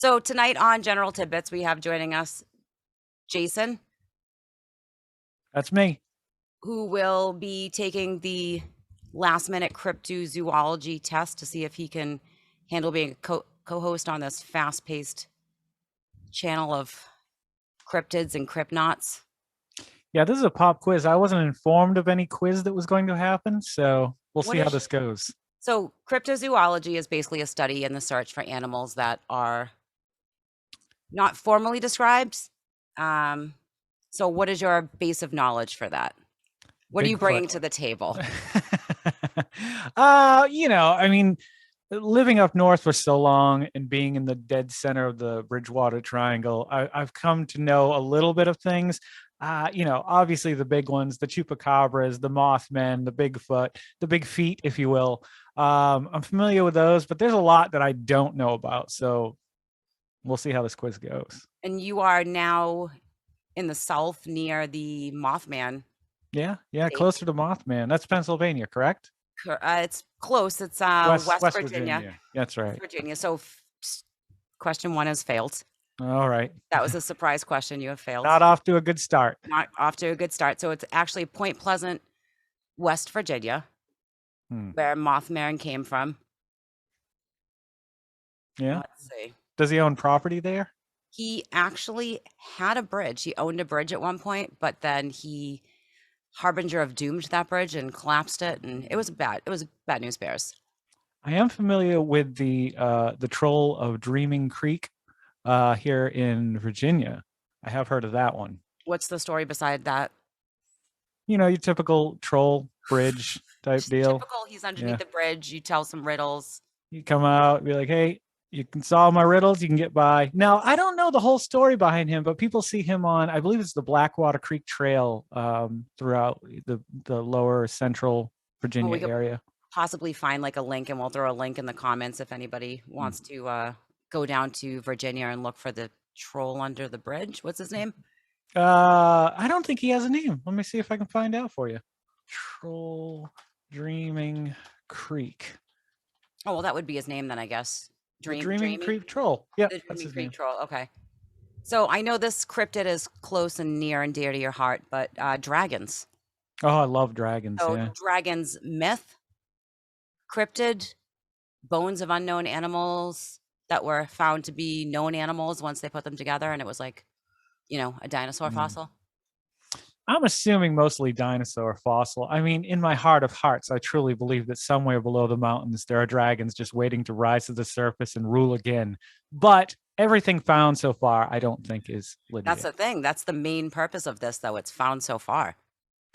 So tonight on General Tidbits, we have joining us Jason, That's me. who will be taking the last-minute cryptozoology test to see if he can handle being a co-host on this fast-paced channel of cryptids and cryptnauts. Yeah, this is a pop quiz. I wasn't informed of any quiz that was going to happen, so we'll What see how is this goes. so cryptozoology is basically a study in the search for animals that are not formally described. Um, so what is your base of knowledge for that? What are you Bigfoot. bringing to the table? I mean, living up north for so long and being in the dead center of the Bridgewater Triangle, I've come to know a little bit of things. Obviously the big ones, the chupacabras, the Mothmen, the Bigfoot, the big feet, if you will. I'm familiar with those, but there's a lot that I don't know about. So we'll see how this quiz goes. And you are now in the south near the Mothman Yeah, state. closer to Mothman. That's Pennsylvania, correct? It's close. It's West Virginia. Virginia. That's West right. Virginia. So question one has failed. All right. That was a surprise question. You have failed. Not off to a good start. Not off to a good start. So it's actually Point Pleasant, West Virginia, where Mothman came from. Yeah. Let's see. Does he own property there? He actually had a bridge. He owned a bridge at one point, but then he harbinger of doom to that bridge and collapsed it, and it was bad news bears. I am familiar with the troll of Dreaming Creek here in Virginia. I have heard of that one. What's the story beside that? You know, your typical troll bridge type Just deal. typical. He's underneath the bridge. You tell some riddles. You come out, be like, hey, you can solve my riddles, you can get by. Now, I don't know the whole story behind him, but people see him on, I believe it's the Blackwater Creek Trail throughout the lower central Virginia area. Possibly find like a link, and we'll throw a link in the comments if anybody wants to go down to Virginia and look for the troll under the bridge. What's his name? I don't think he has a name. Let me see if I can find out for you. Troll Dreaming Creek. Oh, well, that would be his name then, I guess. Dreaming Creek Troll. Yeah, that's his name. Troll. Okay. So I know this cryptid is close and near and dear to your heart, but dragons. Oh, I love dragons. So yeah. dragons, myth, cryptid, bones of unknown animals that were found to be known animals once they put them together, and it was like, a dinosaur fossil. I'm assuming mostly dinosaur fossil. I mean, in my heart of hearts, I truly believe that somewhere below the mountains, there are dragons just waiting to rise to the surface and rule again. But everything found so far, I don't think is legit. That's the thing. That's the main purpose of this, though. It's found so far.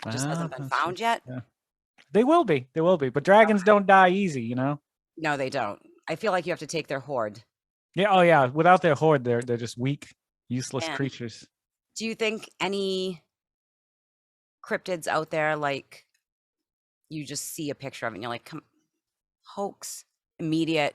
It just hasn't been found yet. Yeah. They will be. They will be. But dragons don't die easy, you know? No, they don't. I feel like you have to take their horde. Yeah. Oh, yeah. Without their horde, they're just weak, useless creatures. Do you think any cryptids out there, like, you just see a picture of it and you're like, hoax, immediate,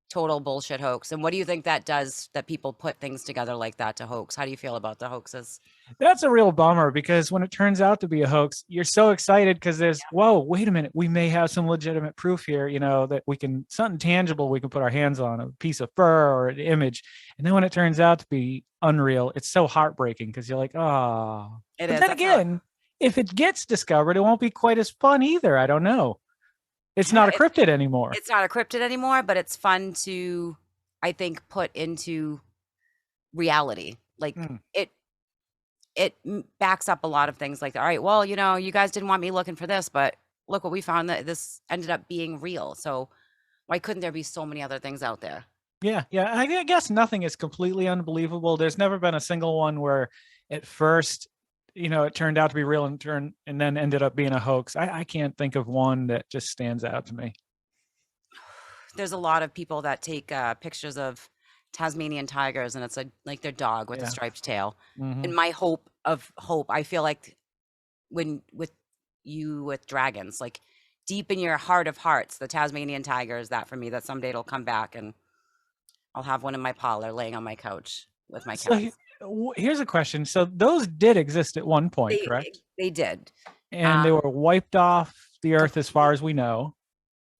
total bullshit hoax? And what do you think that does, that people put things together like that to hoax? How do you feel about the hoaxes? That's a real bummer, because when it turns out to be a hoax, you're so excited because there's, whoa, wait a minute, we may have some legitimate proof here, that we can, something tangible we can put our hands on, a piece of fur or an image. And then when it turns out to be unreal, it's so heartbreaking because you're like, oh. But then again, if it gets discovered, it won't be quite as fun either. I don't know. It's not a cryptid anymore. It's not a cryptid anymore, but it's fun to, I think, put into reality. Like it backs up a lot of things, like, all right, well, you guys didn't want me looking for this, but look what we found, that this ended up being real. So why couldn't there be so many other things out there? Yeah. I guess nothing is completely unbelievable. There's never been a single one where at first, it turned out to be real and then ended up being a hoax. I can't think of one that just stands out to me. There's a lot of people that take pictures of Tasmanian tigers, and it's like their dog with a striped tail. And my hope, I feel like with dragons, like deep in your heart of hearts, the Tasmanian tiger is that for me, that someday it'll come back and I'll have one in my parlor laying on my couch with my cats. So here's a question. So those did exist at one point, correct? They did. And they were wiped off the earth as far as we know.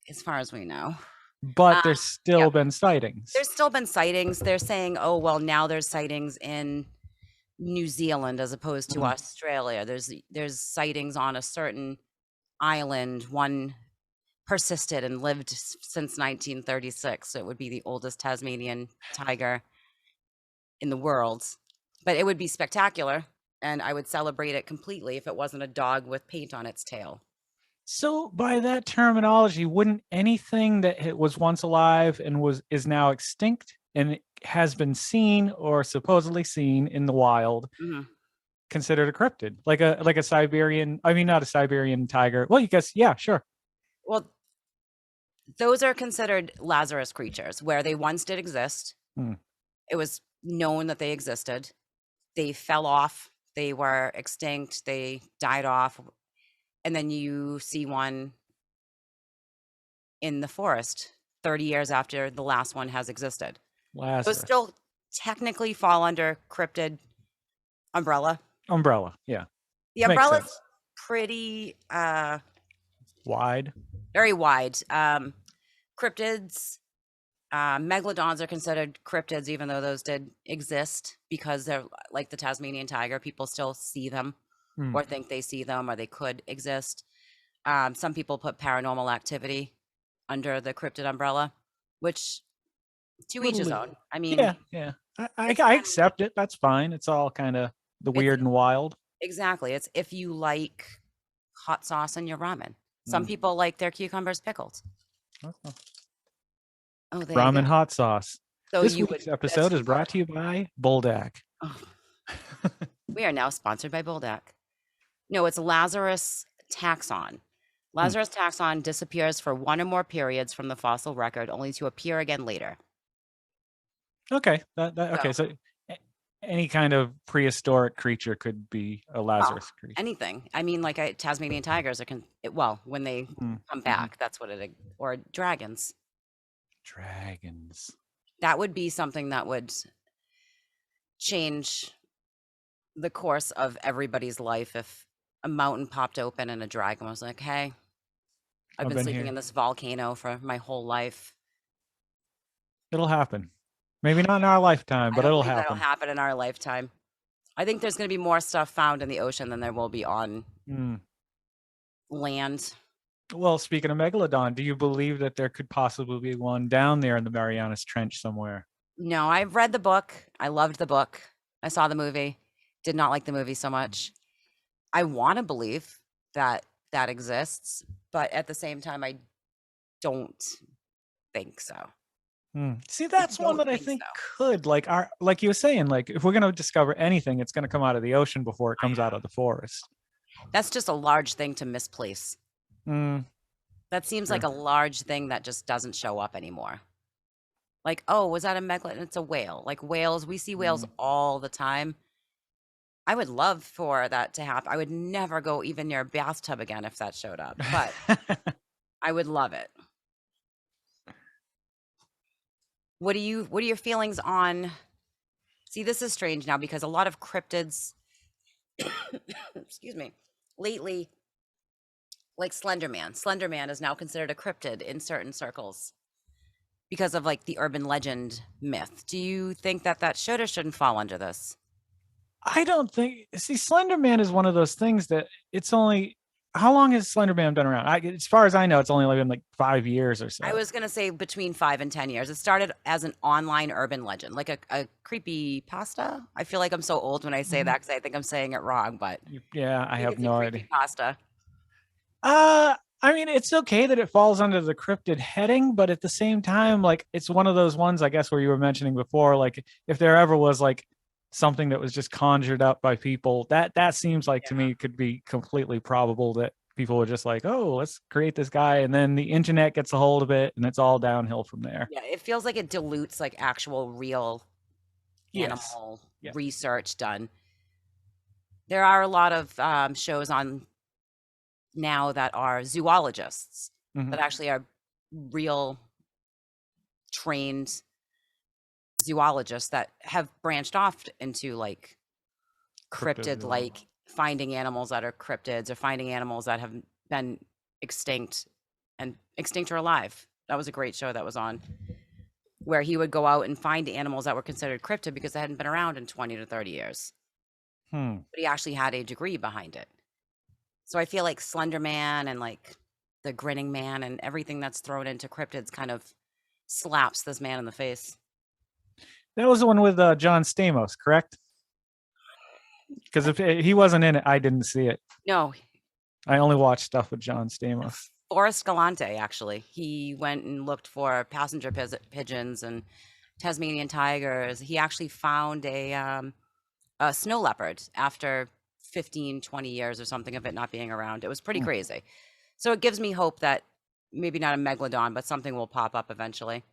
As far as we know. But there's Yeah, still been sightings. there's still been sightings. They're saying, oh, well, now there's sightings in New Zealand as opposed to Australia. There's sightings on a certain island. One persisted and lived since 1936. So it would be the oldest Tasmanian tiger in the world. But it would be spectacular, and I would celebrate it completely if it wasn't a dog with paint on its tail. So by that terminology, wouldn't anything that was once alive and is now extinct and has been seen or supposedly seen in the wild considered a cryptid? Like a Siberian, I mean not a Siberian tiger. Well, you guess, yeah, sure. Well, those are considered Lazarus creatures where they once did exist. It was known that they existed. They fell off. They were extinct. They died off. And then you see one in the forest 30 years after the last one has existed. Lazarus. Those still technically fall under cryptid umbrella. Umbrella, yeah. The umbrella's pretty wide. Very wide. Cryptids, megalodons are considered cryptids, even though those did exist, because they're like the Tasmanian tiger. People still see them or think they see them, or they could exist. Some people put paranormal activity under the cryptid umbrella, which to each his own. I mean, yeah. I accept it. That's fine. It's all kind of the weird and wild. Exactly. It's if you like hot sauce in your ramen. Some people like their cucumbers pickled. Oh, ramen hot sauce. So this week's episode is brought to you by Buldak. Oh. We are now sponsored by Buldak. No, it's Lazarus taxon. Lazarus taxon disappears for one or more periods from the fossil record, only to appear again later. Okay. Okay. So any kind of prehistoric creature could be a Lazarus creature. Anything. I mean, like Tasmanian tigers are when they come back, that's what or dragons. Dragons. That would be something that would change the course of everybody's life if a mountain popped open and a dragon was like, hey, I've been sleeping in this volcano for my whole life. It'll happen. Maybe not in our lifetime, but it'll happen. That'll happen in our lifetime. I think there's going to be more stuff found in the ocean than there will be on land. Well, speaking of megalodon, do you believe that there could possibly be one down there in the Marianas Trench somewhere? No, I've read the book. I loved the book. I saw the movie. Did not like the movie so much. I want to believe that exists, but at the same time, I don't think so. See, that's one that I think could, like you were saying, like if we're going to discover anything, it's going to come out of the ocean before it comes out of the forest. That's just a large thing to misplace. That seems like a large thing that just doesn't show up anymore. Like, oh, was that a megalodon? It's a whale. Like whales, we see whales all the time. I would love for that to happen. I would never go even near a bathtub again if that showed up, but I would love it. What are your feelings on? See, this is strange now because a lot of cryptids, excuse me, lately, like Slenderman. Slenderman is now considered a cryptid in certain circles because of like the urban legend myth. Do you think that should or shouldn't fall under this? I don't think. See, Slenderman is one of those things that it's only. How long has Slenderman been around? As far as I know, it's only been like 5 years or so. I was going to say between 5 and 10 years. It started as an online urban legend, like a creepy pasta. I feel like I'm so old when I say that because I think I'm saying it wrong, but yeah, I have no idea. Pasta. I mean, it's okay that it falls under the cryptid heading, but at the same time, like it's one of those ones, I guess, where you were mentioning before, like if there ever was like something that was just conjured up by people, that seems like to me could be completely probable that people were just like, oh, let's create this guy, and then the internet gets a hold of it and it's all downhill from there. Yeah, it feels like it dilutes like actual real animal research done. There are a lot of shows on now that are zoologists that actually are real trained zoologists that have branched off into like cryptid, like finding animals that are cryptids or finding animals that have been extinct or alive. That was a great show that was on, where he would go out and find animals that were considered cryptid because they hadn't been around in 20 to 30 years. But he actually had a degree behind it. So I feel like Slenderman and like the Grinning Man and everything that's thrown into cryptids kind of slaps this man in the face. That was the one with John Stamos, correct? Because if he wasn't in it, I didn't see it. No. I only watched stuff with John Stamos. Forrest Galante, actually. He went and looked for passenger pigeons and Tasmanian tigers. He actually found a snow leopard after 15, 20 years or something of it not being around. It was pretty crazy. So it gives me hope that maybe not a megalodon, but something will pop up eventually.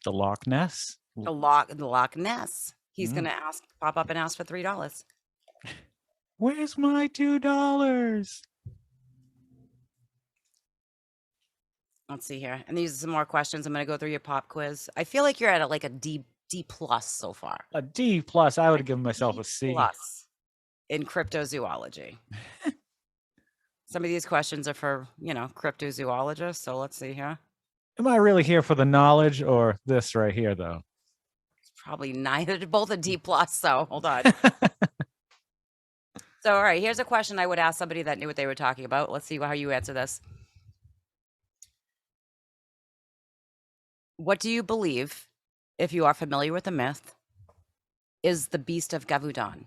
The Loch Ness. The Loch Ness. He's going to pop up and ask for $3. Where's my $2? Let's see here. And these are some more questions. I'm going to go through your pop quiz. I feel like you're at like a D plus so far. A D plus. I would have given myself a C plus in cryptozoology. Some of these questions are for, cryptozoologists. So let's see here. Am I really here for the knowledge or this right here, though? It's probably neither. Both a D plus. So hold on. So, all right, here's a question I would ask somebody that knew what they were talking about. Let's see how you answer this. What do you believe, if you are familiar with the myth, is the beast of Gavudon?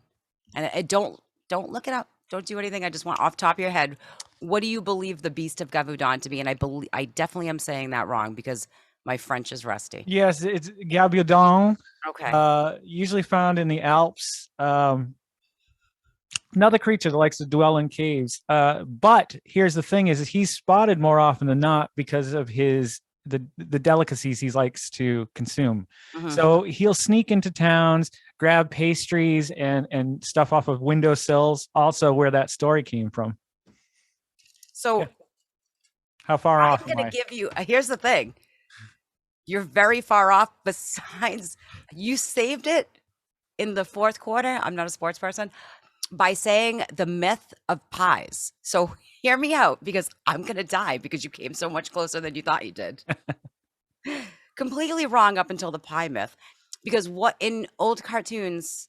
And don't look it up. Don't do anything. I just want off the top of your head. What do you believe the beast of Gavudon to be? And I definitely am saying that wrong because my French is rusty. Yes, it's Gavudon. Okay. Usually found in the Alps. Another creature that likes to dwell in caves. But here's the thing: is he's spotted more often than not because of the delicacies he likes to consume. So he'll sneak into towns, grab pastries and stuff off of windowsills. Also, where that story came from. So, how far off? I'm going to give you. Here's the thing: you're very far off. Besides, you saved it in the fourth quarter. I'm not a sports person. By saying the myth of pies. So hear me out because I'm going to die because you came so much closer than you thought you did. Completely wrong up until the pie myth. Because what in old cartoons,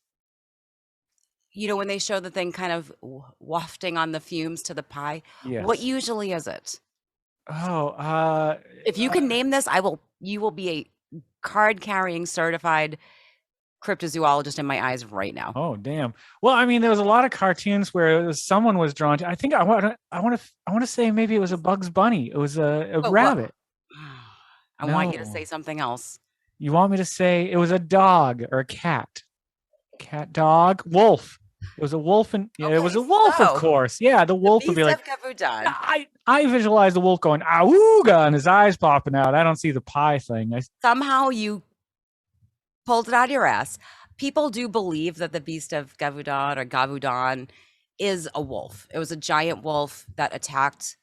when they show the thing kind of wafting on the fumes to the pie, what usually is it? Oh, if you can name this, you will be a card carrying certified cryptozoologist in my eyes right now. Oh, damn. Well, I mean, there was a lot of cartoons where someone was drawn to. I think I want to say maybe it was a Bugs Bunny. It was a rabbit. I want you to say something else. You want me to say it was a dog or a cat? Cat, dog, wolf. It was a wolf, and it was a wolf, of course. Yeah, the wolf would be like. I visualize the wolf going "Awooga" and his eyes popping out. I don't see the pie thing. Somehow you pulled it out of your ass. People do believe that the beast of Gavudon is a wolf. It was a giant wolf that attacked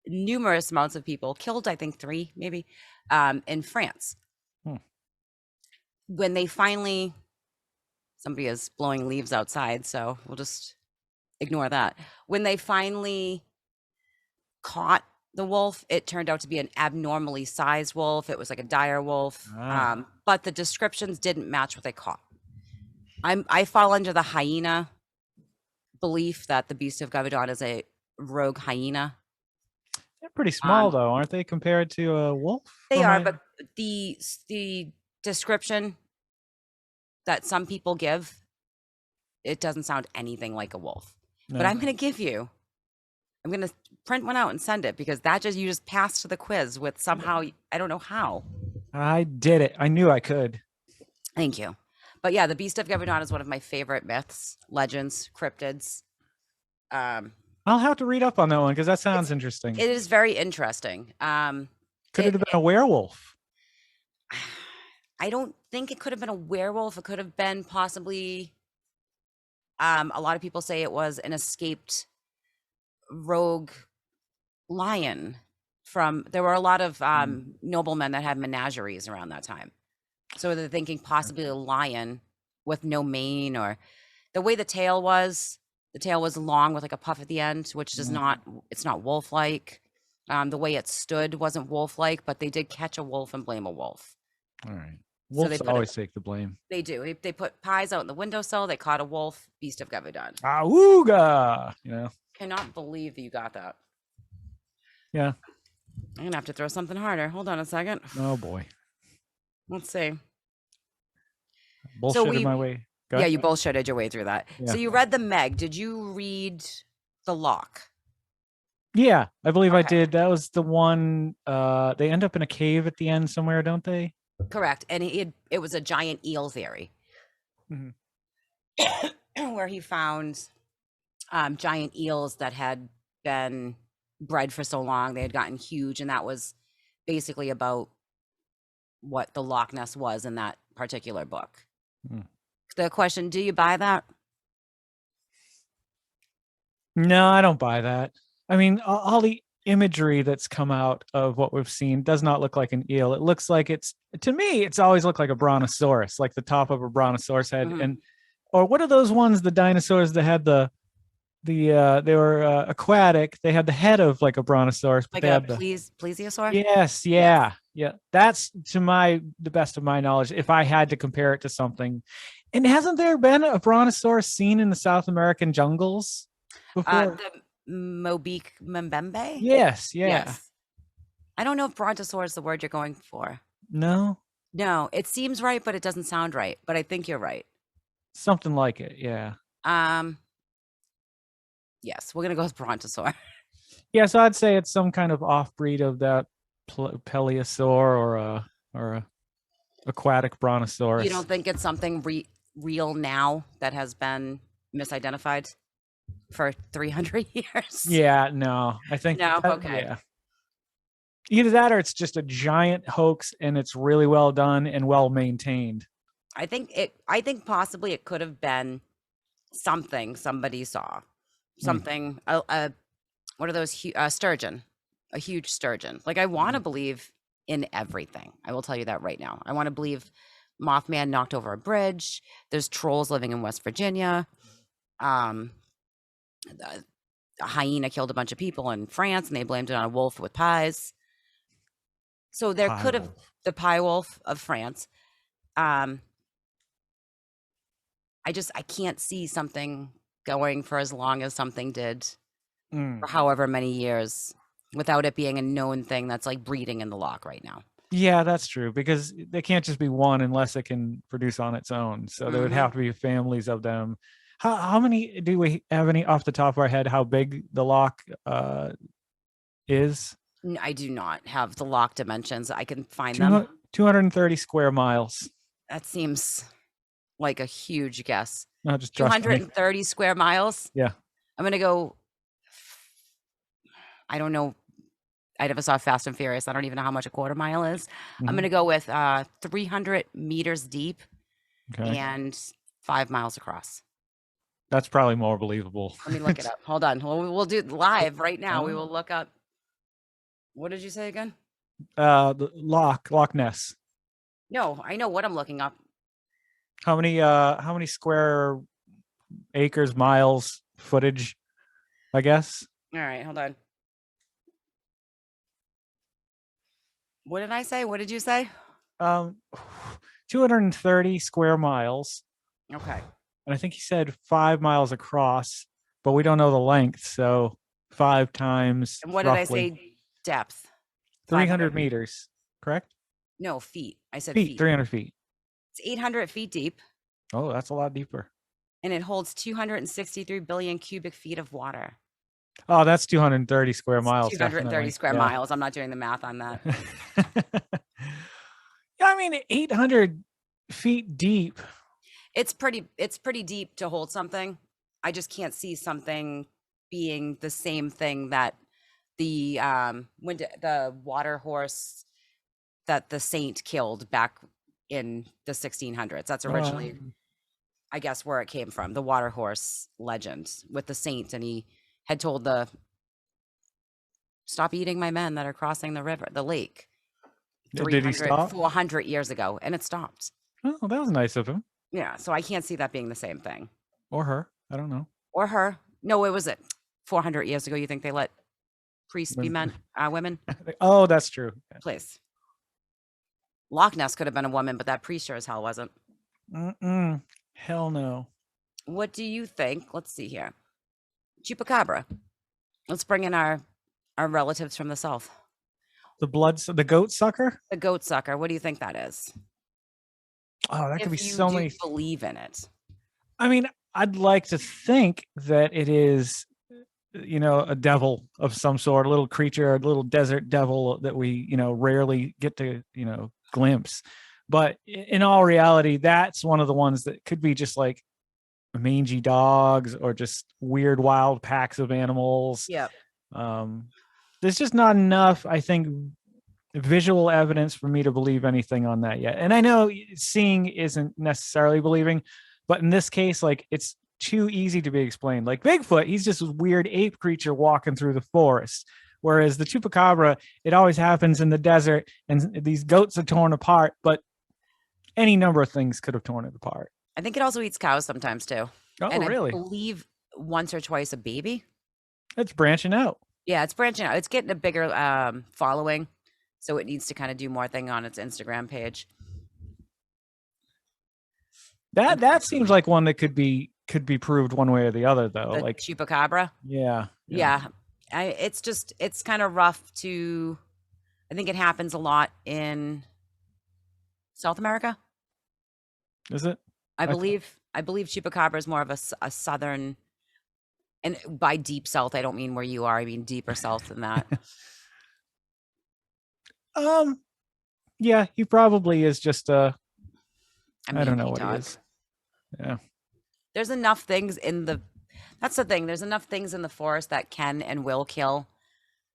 numerous amounts of people, killed I think 3 maybe, in France. When they finally, somebody is blowing leaves outside, so we'll just ignore that. When they finally caught the wolf, it turned out to be an abnormally sized wolf. It was like a dire wolf, but the descriptions didn't match what they caught. I fall under the hyena belief that the beast of Gavudon is a rogue hyena. They're pretty small though, aren't they, compared to a wolf? They are, but the description that some people give, it doesn't sound anything like a wolf. No. But I'm going to print one out and send it because you just passed the quiz with somehow, I don't know how. I did it. I knew I could. Thank you. But yeah, the Beast of Gavudon is one of my favorite myths, legends, cryptids. I'll have to read up on that one because that sounds interesting. It is very interesting. Could it have been a werewolf? I don't think it could have been a werewolf. It could have been possibly, a lot of people say it was an escaped rogue lion there were a lot of noblemen that had menageries around that time. So they're thinking possibly a lion with no mane, or the way the tail was long with like a puff at the end, which does not, it's not wolf-like. The way it stood wasn't wolf-like, but they did catch a wolf and blame a wolf. All right. So they Wolves always take the blame. They do. They put pies out in the windowsill. They caught a wolf. Beast of Gavudon. Awooga! You know. Cannot believe you got that. Yeah. I'm gonna have to throw something harder. Hold on a second. Oh boy. Let's see. Bullshitted my way. Yeah, you bullshitted your way through that. Yeah. So you read the Meg. Did you read the Lock? Yeah, I believe I did. That was the one. They end up in a cave at the end somewhere, don't they? Correct. And it was a giant eel theory, where he found giant eels that had been bred for so long, they had gotten huge, and that was basically about what the Loch Ness was in that particular book. The question, do you buy that? No, I don't buy that. I mean, all the imagery that's come out of what we've seen does not look like an eel. It looks like to me, it's always looked like a brontosaurus, like the top of a brontosaurus head. And, or what are those ones, the dinosaurs that had they were aquatic. They had the head of like a brontosaurus. Like a plesiosaur? Yes. Yeah. Yeah. That's the best of my knowledge. If I had to compare it to something. And hasn't there been a brontosaurus seen in the South American jungles before? The Mobique Mbembe? Yes. Yeah. Yes. I don't know if brontosaurus is the word you're going for. No, it seems right, but it doesn't sound right. But I think you're right. Something like it. Yeah. Yes, we're gonna go with brontosaur. Yeah, so I'd say it's some kind of off-breed of that plesiosaur or a aquatic brontosaurus. You don't think it's something real now that has been misidentified for 300 years? Yeah, no, I think no. Okay. Yeah. Either that or it's just a giant hoax and it's really well done and well maintained. I think possibly it could have been something somebody saw. Something what are those sturgeon, a huge sturgeon. Like, I want to believe in everything. I will tell you that right now. I want to believe Mothman knocked over a bridge. There's trolls living in West Virginia. A hyena killed a bunch of people in France and they blamed it on a wolf with pies. So there could have the pie wolf of France. I can't see something going for as long as something did for however many years without it being a known thing that's like breeding in the loch right now. Yeah, that's true, because they can't just be one unless it can produce on its own. So there would have to be families of them. How many do we have, any off the top of our head, how big the loch is? I do not have the loch dimensions. I can find them. 230 square miles. That seems like a huge guess. No, just 230 square miles. Yeah. I'm going to go. I don't know. I never saw Fast and Furious. I don't even know how much a quarter mile is. I'm going to go with 300 meters deep and 5 miles across. That's probably more believable. Let me look it up. Hold on. We'll do it live right now. We will look up. What did you say again? The Loch Ness. No, I know what I'm looking up. How many square acres, miles, footage, I guess? All right, hold on. What did I say? What did you say? 230 square miles. Okay. And I think he said 5 miles across, but we don't know the length, so 5 times. And what did I say? Depth. 300 meters, correct? No, feet. I said feet. 300 feet. It's 800 feet deep. Oh, that's a lot deeper. And it holds 263 billion cubic feet of water. Oh, that's 230 square miles. 230 definitely. square miles. I'm not doing the math on that. Yeah, I mean, 800 feet deep. It's pretty deep to hold something. I just can't see something being the same thing that the water horse that the saint killed back in the 1600s. That's originally, I guess, where it came from. The water horse legend with the saint, and he had told stop eating my men that are crossing the lake. Did he stop? 400 years ago, and it stopped. Oh, that was nice of him. Yeah, so I can't see that being the same thing. Or her. I don't know. Or her. No, it was 400 years ago. You think they let Priests be men, women. Oh, that's true. Please. Loch Ness could have been a woman, but that priest sure as hell wasn't. Hell no. What do you think? Let's see here. Chupacabra. Let's bring in our relatives from the south. The goat sucker? The goat sucker. What do you think that is? Oh, that could be so many. Believe in it. I mean, I'd like to think that it is, a devil of some sort, a little creature, a little desert devil that we, rarely get to, glimpse. But in all reality, that's one of the ones that could be just like mangy dogs or just weird wild packs of animals. Yeah. There's just not enough, I think, visual evidence for me to believe anything on that yet. And I know seeing isn't necessarily believing, but in this case, like, it's too easy to be explained. Like Bigfoot, he's just a weird ape creature walking through the forest. Whereas the chupacabra, it always happens in the desert, and these goats are torn apart, but any number of things could have torn it apart. I think it also eats cows sometimes too. Oh, and really? I believe once or twice a baby. It's branching out. Yeah, it's branching out. It's getting a bigger following, so it needs to kind of do more thing on its Instagram page. That seems like one that could be proved one way or the other, though. The like chupacabra. Yeah. It's kind of rough to. I think it happens a lot in South America. Is it? I believe chupacabra is more of a southern, and by deep south, I don't mean where you are. I mean deeper south than that. Yeah, he probably is just I don't know what he is. Yeah. There's enough things that's the thing. There's enough things in the forest that can and will kill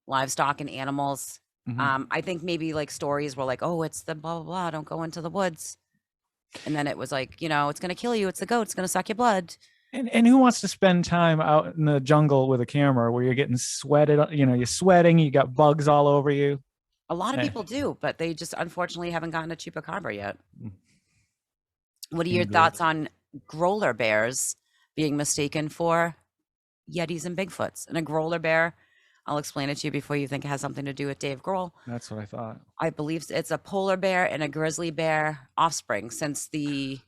livestock and animals. Mm-hmm. I think maybe like stories were like, oh, it's the blah, blah, blah, don't go into the woods. And then it was like, it's going to kill you. It's the goat. It's going to suck your blood. And who wants to spend time out in the jungle with a camera where you're getting sweated, you're sweating, you got bugs all over you? A lot of people do, but they just unfortunately haven't gotten a chupacabra yet. What are your thoughts on growler bears being mistaken for Yetis and Bigfoots? And a growler bear, I'll explain it to you before you think it has something to do with Dave Grohl. That's what I thought. I believe it's a polar bear and a grizzly bear offspring. Since the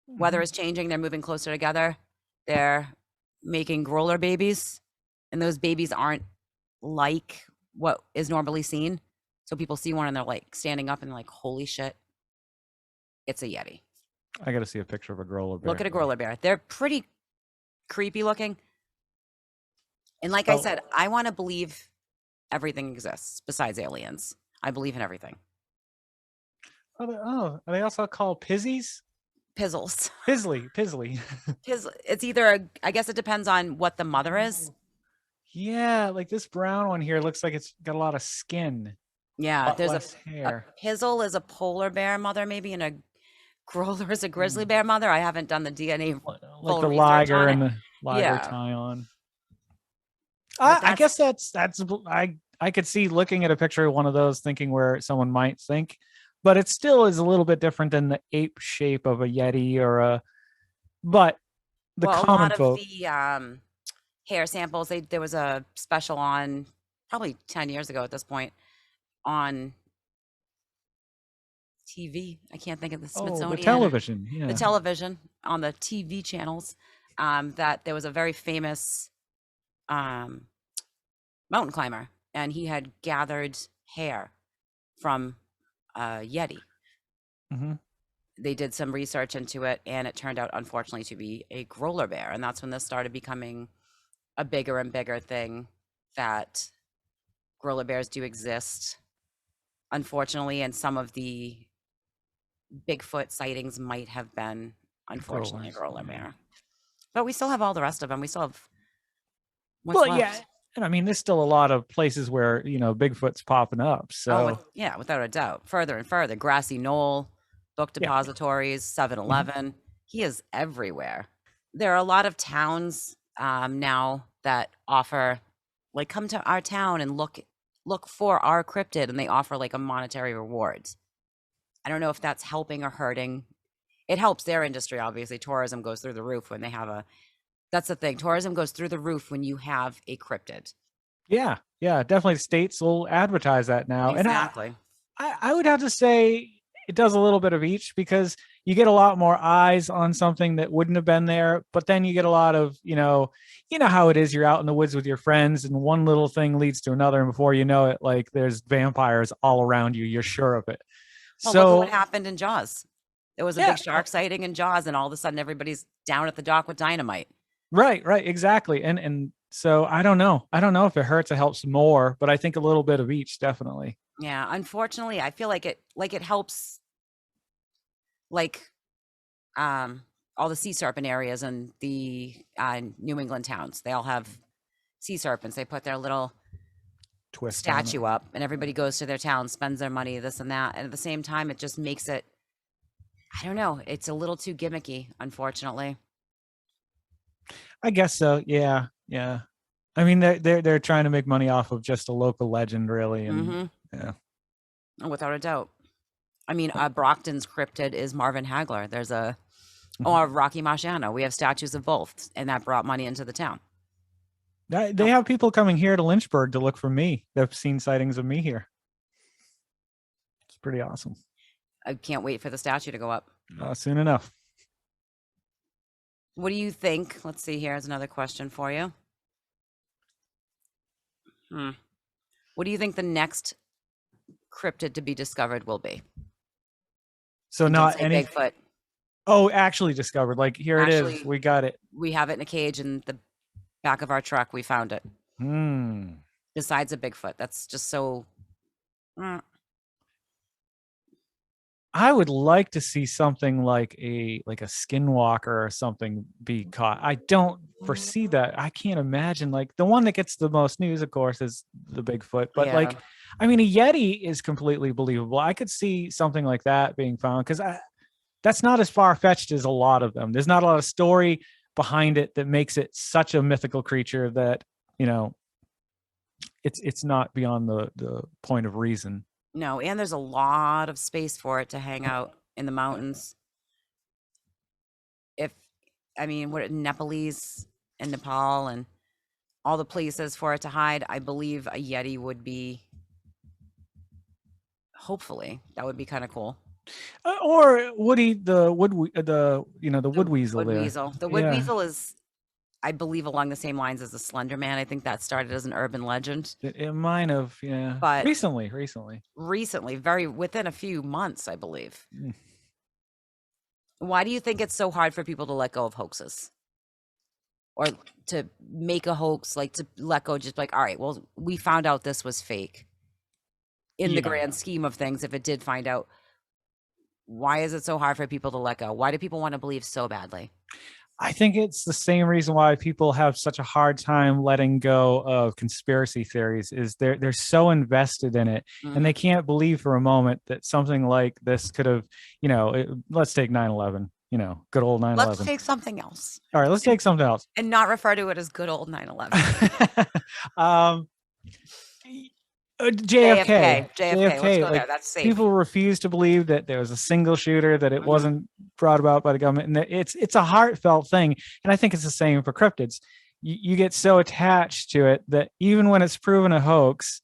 weather is changing, they're moving closer together. They're making growler babies, and those babies aren't like what is normally seen. So people see one and they're like standing up and like, holy shit, it's a Yeti. I got to see a picture of a growler bear. Look at a growler bear. They're pretty creepy looking. And like I said, I want to believe everything exists besides aliens. I believe in everything. Are they also called pizzies? Pizzles. Pizzly. It's either, I guess it depends on what the mother is. Yeah, like this brown one here looks like it's got a lot of skin. Yeah, there's hair. A pizzle is a polar bear mother, maybe, and a growler is a grizzly bear mother. I haven't done the DNA like the liger and the liger tie on. I guess that's I could see looking at a picture of one of those thinking where someone might think, but it still is a little bit different than the ape shape of a Yeti or but the common folk. A lot of the hair samples, there was a special on probably 10 years ago at this point on TV. I can't think of the Smithsonian. The television. Yeah. The television on the TV channels. That there was a very famous mountain climber, and he had gathered hair from a Yeti. Mm-hmm. They did some research into it, and it turned out, unfortunately, to be a growler bear. And that's when this started becoming a bigger and bigger thing, that growler bears do exist. Unfortunately, and some of the Bigfoot sightings might have been, unfortunately, a growler bear. But we still have all the rest of them. We still have what's left. Yeah. And I mean, there's still a lot of places where, Bigfoot's popping up. So without a doubt. Further and further. Grassy Knoll, book depositories, 7-Eleven. He is everywhere. There are a lot of towns now that offer, like, come to our town and look for our cryptid, and they offer like a monetary reward. I don't know if that's helping or hurting. It helps their industry, obviously. Tourism goes through the roof when they have that's the thing. Tourism goes through the roof when you have a cryptid. Yeah, yeah, definitely. States will advertise that now, and Exactly. I would have to say it does a little bit of each, because you get a lot more eyes on something that wouldn't have been there, but then you get a lot of, you know how it is. You're out in the woods with your friends, and one little thing leads to another, and before you know it, like there's vampires all around you. You're sure of it. Well, look at what So happened in Jaws. There was a yeah, big shark sighting in Jaws, and all of a sudden everybody's down at the dock with dynamite. right, exactly. And so I don't know. I don't know if it hurts or helps more, but I think a little bit of each, definitely. Yeah, unfortunately, I feel like it helps, like, all the sea serpent areas and the New England towns. They all have sea serpents. They put their little Twist on it. statue up, and everybody goes to their town, spends their money, this and that. And at the same time, it just makes it, I don't know, it's a little too gimmicky, unfortunately. I guess so. Yeah, yeah. I mean, they're trying to make money off of just a local legend, really, and yeah, Without a doubt. I mean, Brockton's cryptid is Marvin Hagler. There's Rocky Marciano. We have statues of both, and that brought money into the town. They have people coming here to Lynchburg to look for me. They've seen sightings of me here. It's pretty awesome. I can't wait for the statue to go up. Soon enough. What do you think? Let's see. Here's another question for you. What do you think the next cryptid to be discovered will be? So not any Bigfoot. Oh, actually discovered. Like here Actually, it is. We got it. We have it in a cage in the back of our truck. We found it. Besides a Bigfoot. That's just so. I would like to see something like a skinwalker or something be caught. I don't foresee that. I can't imagine. Like the one that gets the most news, of course, is the Bigfoot. But like, I mean, a Yeti is completely believable. I could see something like that being found, because that's not as far-fetched as a lot of them. There's not a lot of story behind it that makes it such a mythical creature that, it's not beyond the point of reason. No, and there's a lot of space for it to hang out in the mountains. What Nepalese and Nepal and all the places for it to hide, I believe a Yeti would be, hopefully, that would be kind of cool. Or Woody, the wood weasel there. The wood weasel is, I believe, along the same lines as the Slenderman. I think that started as an urban legend. It might have, yeah. But recently, very within a few months, I believe. Why do you think it's so hard for people to let go of hoaxes, or to make a hoax, like to let go? Just like, all right, well, we found out this was fake. In the grand scheme of things, if it did find out, why is it so hard for people to let go? Why do people want to believe so badly? I think it's the same reason why people have such a hard time letting go of conspiracy theories. Is they're so invested in it, and they can't believe for a moment that something like this could have, let's take 9/11, good old 9/11. Let's take something else. All right, let's take something else. And not refer to it as good old 9/11. JFK. Let's go there. That's safe. People refuse to believe that there was a single shooter, that it wasn't brought about by the government, and that it's a heartfelt thing. And I think it's the same for cryptids. You get so attached to it that even when it's proven a hoax,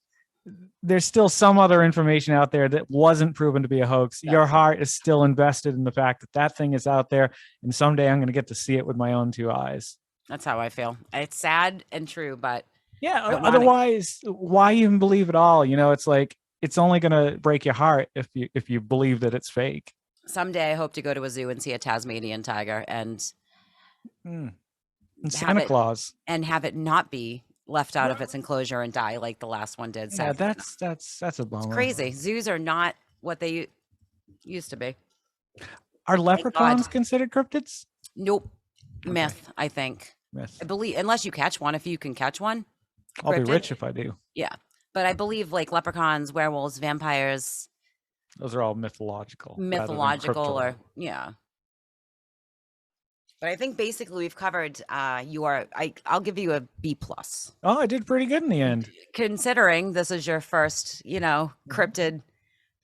there's still some other information out there that wasn't proven to be a hoax. Your heart is still invested in the fact that thing is out there, and someday I'm going to get to see it with my own two eyes. That's how I feel. It's sad and true, but yeah, otherwise, why even believe at all? It's like, it's only going to break your heart if you believe that it's fake. Someday I hope to go to a zoo and see a Tasmanian tiger and Santa Claus, and have it not be left out of its enclosure and die like the last one did. Yeah, that's a bummer. It's crazy. Zoos are not what they used to be. Are leprechauns considered cryptids? Nope. Okay. Myth, I think. Myth. I believe, unless you catch one, if you can catch one. I'll be rich if I do. Yeah. But I believe like leprechauns, werewolves, vampires. Those are all mythological. Or, yeah. But I think basically we've covered, I'll give you a B+. Oh, I did pretty good in the end. Considering this is your first, cryptid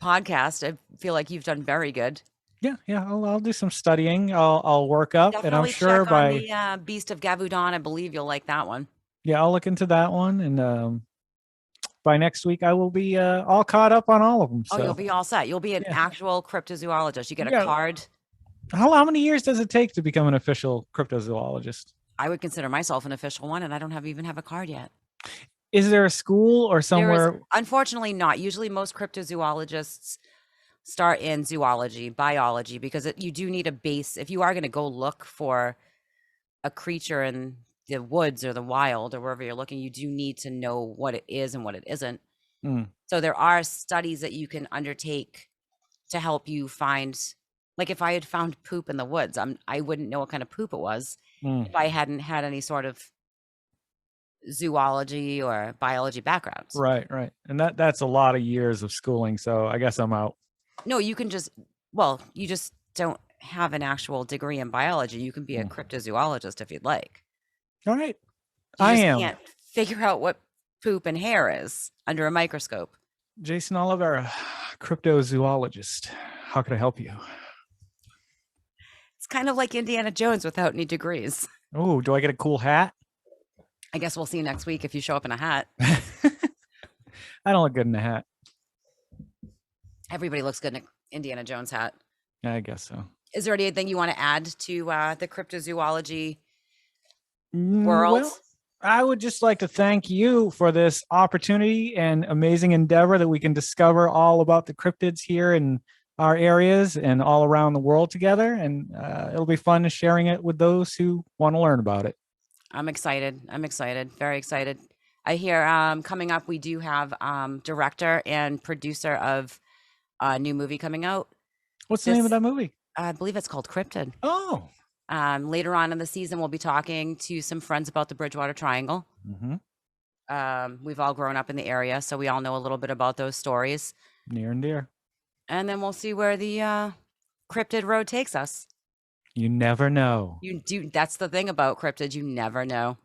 podcast, I feel like you've done very good. Yeah. I'll do some studying. I'll work up, definitely, and I'm sure by the Beast of Gavudon, I believe you'll like that one. Yeah, I'll look into that one, and by next week I will be all caught up on all of them. Oh, So you'll be all set. You'll be an yeah, actual cryptozoologist. You get a yeah. card. How many years does it take to become an official cryptozoologist? I would consider myself an official one, and I don't even have a card yet. Is there a school or There is somewhere? unfortunately not. Usually, most cryptozoologists start in zoology, biology, because you do need a base. If you are going to go look for a creature in the woods or the wild or wherever you're looking, you do need to know what it is and what it isn't. Mm. So there are studies that you can undertake to help you find, like if I had found poop in the woods, I wouldn't know what kind of poop it was if I hadn't had any sort of zoology or biology backgrounds. Right, right. And that's a lot of years of schooling, so I guess I'm out. No, you can just, well, you just don't have an actual degree in biology. You can be a cryptozoologist if you'd like. All right. You I just am can't figure out what poop and hair is under a microscope. Geycen Oliveira, cryptozoologist. How can I help you? It's kind of like Indiana Jones without any degrees. Oh, do I get a cool hat? I guess we'll see next week if you show up in a hat. I don't look good in a hat. Everybody looks good in an Indiana Jones hat. I guess so. Is there anything you want to add to the cryptozoology world? Well, I would just like to thank you for this opportunity and amazing endeavor that we can discover all about the cryptids here in our areas and all around the world together. And it'll be fun sharing it with those who want to learn about it. I'm excited. I'm excited. Very excited. I hear coming up, we do have director and producer of a new movie coming out. What's the name of that movie? I believe it's called Cryptid. Oh. Later on in the season, we'll be talking to some friends about the Bridgewater Triangle. We've all grown up in the area, so we all know a little bit about those stories. Near and dear. And then we'll see where the cryptid road takes us. You never know. You do. That's the thing about cryptids. You never know.